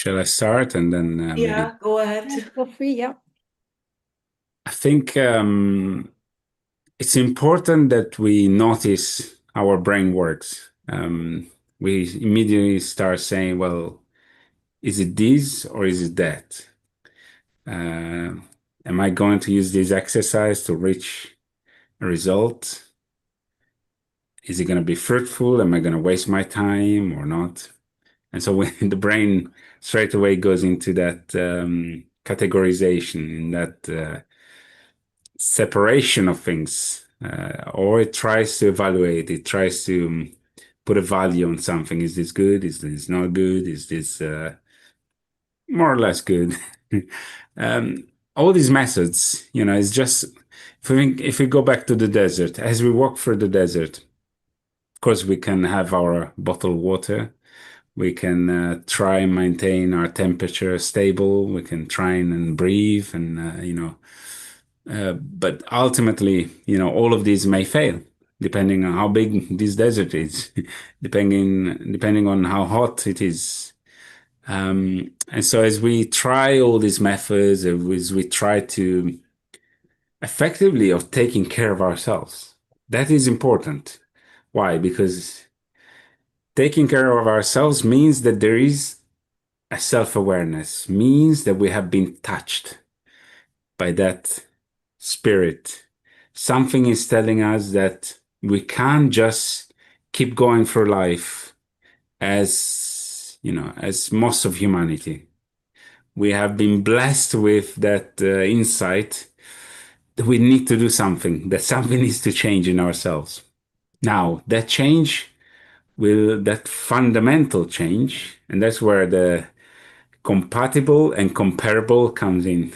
Shall I start and then maybe? Yeah, go ahead. Yeah, feel free. Yeah. I think it's important that we notice how our brain works. We immediately start saying, well, is it this or is it that? Uh, am I going to use this exercise to reach a result? Is it going to be fruitful? Am I going to waste my time or not? And so when the brain straight away goes into that categorization, in that separation of things, or it tries to evaluate, it tries to put a value on something. Is this good? Is this not good? Is this more or less good? um, all these methods, it's just if we go back to the desert, as we walk through the desert, of course, we can have our bottled water. We can try and maintain our temperature stable. We can try and breathe and, but ultimately, all of these may fail depending on how big this desert is, depending on how hot it is. And so as we try all these methods, as we try to effectively of taking care of ourselves, that is important. Why? Because taking care of ourselves means that there is a self-awareness, means that we have been touched by that spirit. Something is telling us that we can't just keep going through life as most of humanity. We have been blessed with that insight that we need to do something, that something needs to change in ourselves. Now, that fundamental change, and that's where the compatible and comparable comes in.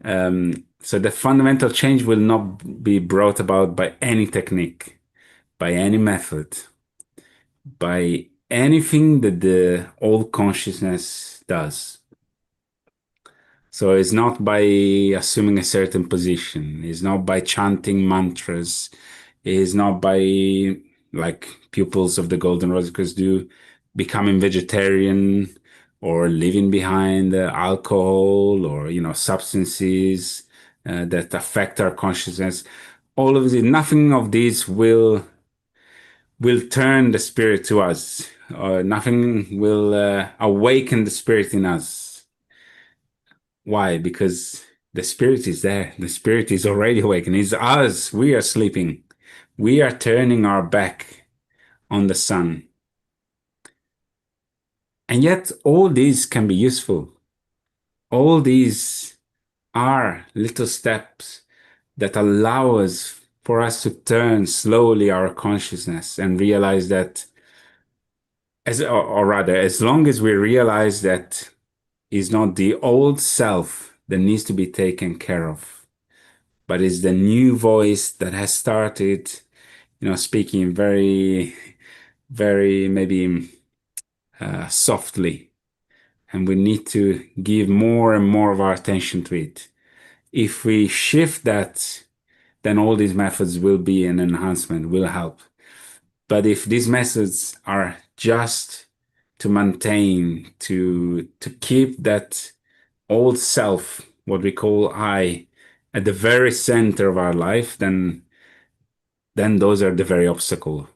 So the fundamental change will not be brought about by any technique, by any method, by anything that the old consciousness does. So it's not by assuming a certain position, it's not by chanting mantras, it's not by, like pupils of the Golden Rosicrucians do, becoming vegetarian or leaving behind alcohol or, substances that affect our consciousness. All of this, nothing of this will turn the spirit to us. Nothing will awaken the spirit in us. Why? Because the spirit is there. The spirit is already awakened. It's us. We are sleeping. We are turning our back on the sun. And yet, all these can be useful. All these are little steps that allow us for us to turn slowly our consciousness and realize that, or rather, as long as we realize that is not the old self that needs to be taken care of, but is the new voice that has started, speaking very, very maybe softly. And we need to give more and more of our attention to it. If we shift that, then all these methods will be an enhancement, will help. But if these methods are just to maintain, to keep that old self, what we call I, at the very center of our life, then those are the very obstacle